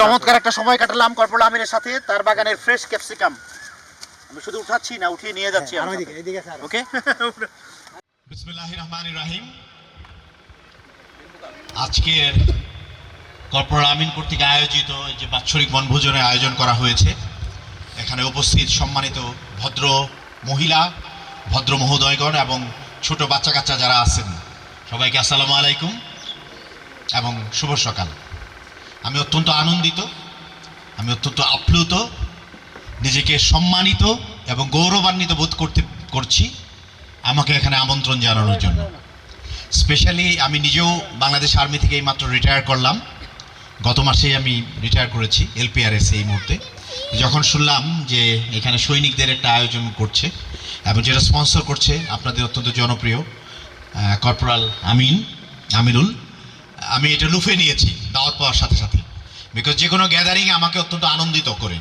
চমৎকার একটা সময় কাটালাম কর্পোরাল আমিনের সাথে, তার বাগানের ফ্রেশ ক্যাপসিকাম আমি শুধু উঠাচ্ছি না, উঠিয়ে নিয়ে যাচ্ছি। ওকে, বিসমিল্লাহির রহমানির রহিম। আজকের কর্পোরাল আমিন কর্তৃক আয়োজিত যে বাৎসরিক বনভোজনের আয়োজন করা হয়েছে, এখানে উপস্থিত সম্মানিত ভদ্র মহিলা, ভদ্র মহোদয়গণ এবং ছোট বাচ্চা কাচ্চা যারা আছেন, সবাইকে আসসালামু আলাইকুম এবং শুভ সকাল। আমি অত্যন্ত আনন্দিত, আমি অত্যন্ত আপ্লুত, নিজেকে সম্মানিত এবং গৌরবান্বিত বোধ করছি আমাকে এখানে আমন্ত্রণ জানানোর জন্য। স্পেশালি আমি নিজেও বাংলাদেশ আর্মি থেকে এইমাত্র রিটায়ার করলাম, গত মাসেই আমি রিটায়ার করেছি এলপিআরএস। এই মুহূর্তে যখন শুনলাম যে এখানে সৈনিকদের একটা আয়োজন করছে এবং যেটা স্পন্সর করছে আপনাদের অত্যন্ত জনপ্রিয় কর্পোরাল আমিনুল, আমি এটা লুফে নিয়েছি দাওয়াত পাওয়ার সাথে সাথে। বিকজ যে কোনো গ্যাদারিংয়ে আমাকে অত্যন্ত আনন্দিত করে,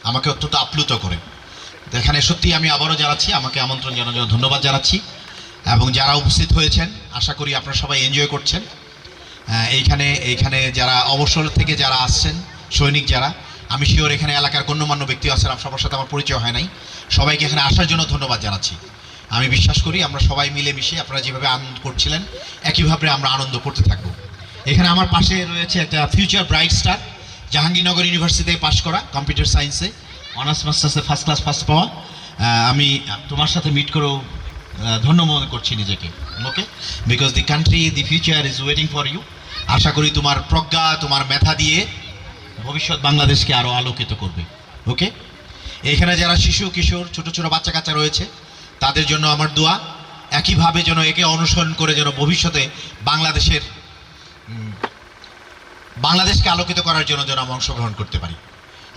আমাকে অত্যন্ত আপ্লুত করে। এখানে সত্যি আমি আবারও জানাচ্ছি, আমাকে আমন্ত্রণ জানানোর জন্য ধন্যবাদ জানাচ্ছি। এবং যারা উপস্থিত হয়েছেন আশা করি আপনারা সবাই এনজয় করছেন। এইখানে যারা অবসর থেকে যারা আসছেন সৈনিক যারা, আমি শিওর এখানে এলাকার গণ্যমান্য ব্যক্তি আছেন, সবার সাথে আমার পরিচয় হয় নাই, সবাইকে এখানে আসার জন্য ধন্যবাদ জানাচ্ছি। আমি বিশ্বাস করি আমরা সবাই মিলেমিশে আপনারা যেভাবে আনন্দ করছিলেন একইভাবে আমরা আনন্দ করতে থাকবো। এখানে আমার পাশে রয়েছে একটা ফিউচার ব্রাইট স্টার, জাহাঙ্গীরনগর ইউনিভার্সিটিতে পাশ করা, কম্পিউটার সায়েন্সে অনার্স মাস্টার্সে ফার্স্ট পাওয়া। আমি তোমার সাথে মিট করেও ধন্য মনে করছি নিজেকে। Okay, because the country, the future is waiting for you. আশা করি তোমার প্রজ্ঞা, তোমার মেধা দিয়ে ভবিষ্যৎ বাংলাদেশকে আরও আলোকিত করবে। ওকে, এখানে যারা শিশু কিশোর ছোট ছোট বাচ্চা কাচ্চা রয়েছে তাদের জন্য আমার দোয়া, একইভাবে যেন একে অনুসরণ করে যেন ভবিষ্যতে বাংলাদেশকে আলোকিত করার জন্য যেন আমরা অংশগ্রহণ করতে পারি।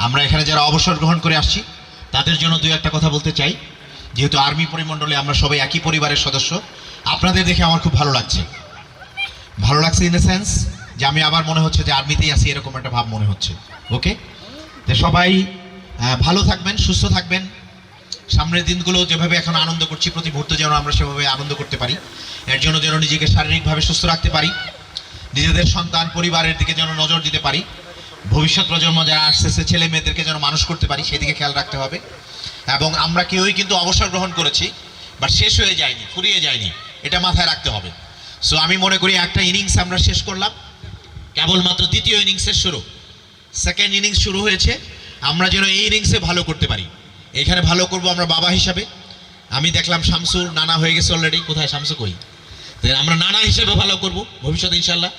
আমরা এখানে যারা অবসর গ্রহণ করে আসছি তাদের জন্য দুই একটা কথা বলতে চাই। যেহেতু আর্মি পরিমণ্ডলে আমরা সবাই একই পরিবারের সদস্য, আপনাদের দেখে আমার খুব ভালো লাগছে ইন দ্য সেন্স যে আমি আবার মনে হচ্ছে যে আর্মিতেই আছি, এরকম একটা ভাব মনে হচ্ছে। ওকে, তো সবাই ভালো থাকবেন, সুস্থ থাকবেন। সামনের দিনগুলো যেভাবে এখন আনন্দ করছি প্রতি মুহূর্তে যেন আমরা সেভাবে আনন্দ করতে পারি, এর জন্য যেন নিজেকে শারীরিকভাবে সুস্থ রাখতে পারি, নিজেদের সন্তান পরিবারের দিকে যেন নজর দিতে পারি, ভবিষ্যৎ প্রজন্ম যারা আসতেছে ছেলে মেয়েদেরকে যেন মানুষ করতে পারি সেদিকে খেয়াল রাখতে হবে। এবং আমরা কেউই কিন্তু অবসর গ্রহণ করেছি বাট শেষ হয়ে যায়নি, ফুরিয়ে যায়নি, এটা মাথায় রাখতে হবে। সো আমি মনে করি একটা ইনিংস আমরা শেষ করলাম, কেবলমাত্র দ্বিতীয় ইনিংসের শুরু, সেকেন্ড ইনিংস শুরু হয়েছে। আমরা যেন এই ইনিংসে ভালো করতে পারি, এখানে ভালো করব আমরা বাবা হিসাবে। আমি দেখলাম শামসুর নানা হয়ে গেছে অলরেডি, কোথায় শামসু কই? আমরা নানা হিসেবে ভালো করব ভবিষ্যতে ইনশাল্লাহ,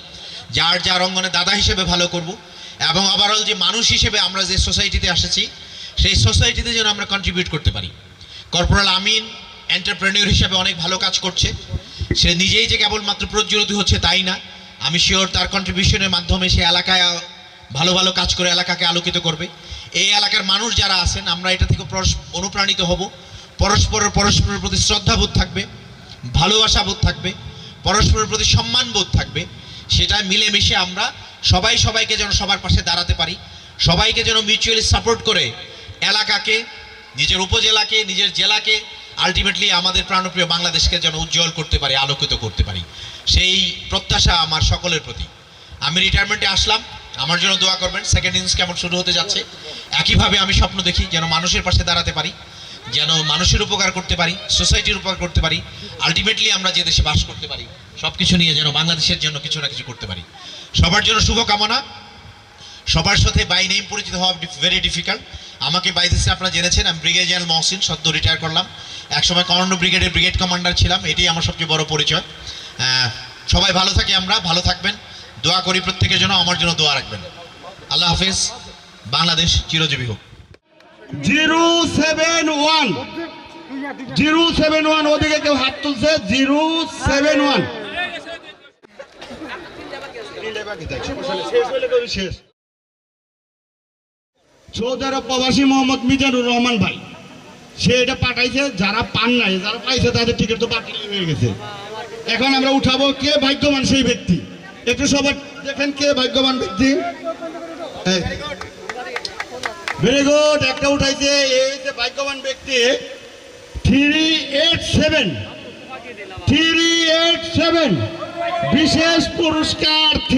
যার অঙ্গনে দাদা হিসেবে ভালো করব। এবং ওভারঅল যে মানুষ হিসেবে আমরা যে সোসাইটিতে এসেছি সেই সোসাইটিতে যেন আমরা কন্ট্রিবিউট করতে পারি। কর্পোরাল আমিন এন্টারপ্রেনিয়র হিসেবে অনেক ভালো কাজ করছে, সে নিজেই যে কেবলমাত্র প্রজ্বলিত হচ্ছে তাই না, আমি শিওর তার কন্ট্রিবিউশনের মাধ্যমে সে এলাকায় ভালো ভালো কাজ করে এলাকাকে আলোকিত করবে। এই এলাকার মানুষ যারা আছেন আমরা এটা থেকে অনুপ্রাণিত হব, পরস্পরের প্রতি শ্রদ্ধাবোধ থাকবে, ভালোবাসাবোধ থাকবে, পরস্পরের প্রতি সম্মানবোধ থাকবে। সেটা মিলেমিশে আমরা সবাইকে যেন সবার পাশে দাঁড়াতে পারি, সবাইকে যেন মিউচুয়ালি সাপোর্ট করে এলাকাকে, নিজের উপজেলাকে, নিজের জেলাকে, আলটিমেটলি আমাদের প্রাণপ্রিয় বাংলাদেশকে যেন উজ্জ্বল করতে পারি, আলোকিত করতে পারি, সেই প্রত্যাশা আমার সকলের প্রতি। আমি রিটায়ারমেন্টে আসলাম, আমার জন্য দোয়া করবেন। সেকেন্ড ইনিংস কেমন শুরু হতে যাচ্ছে, একইভাবে আমি স্বপ্ন দেখি যেন মানুষের পাশে দাঁড়াতে পারি, যেন মানুষের উপকার করতে পারি, সোসাইটির উপকার করতে পারি, আলটিমেটলি আমরা যে দেশে বাস করতে পারি সব কিছু নিয়ে যেন বাংলাদেশের জন্য কিছু না কিছু করতে পারি। সবার জন্য শুভকামনা। সবার সাথে বাই নেম পরিচিত হওয়া ভেরি ডিফিকাল্ট। আমাকে বাই দিসে আপনারা জেনেছেন আমি ব্রিগেডিয়ার জেনারেল মহসিন, সদ্য রিটায়ার করলাম। একসময় কমান্ডো ব্রিগেডের ব্রিগেড কমান্ডার ছিলাম, এটাই আমার সবচেয়ে বড় পরিচয়। সবাই ভালো থাকি, আমরা ভালো থাকবেন, দোয়া করি প্রত্যেকের জন্য, আমার জন্য দোয়া রাখবেন। আল্লাহ হাফেজ, বাংলাদেশ চিরজীবী হোক। 071 ওদিকে কেউ হাত তুলছে, 071 সৌদি আরব প্রবাসী মোহাম্মদ মিজানুর রহমান ভাই, সে এটা পাঠাইছে। যারা পান নাই, যারা পাইছে তাদের টিকিট তো বাতিল হয়ে গেছে। এখন আমরা উঠাবো কে ভাগ্যবান সেই ব্যক্তি, একটু সবার দেখেন কে ভাগ্যবান ব্যক্তি। ভেরি গুড, একটা উঠাইছে, এই যে ভাগ্যবান ব্যক্তি 387 বিশেষ পুরস্কার।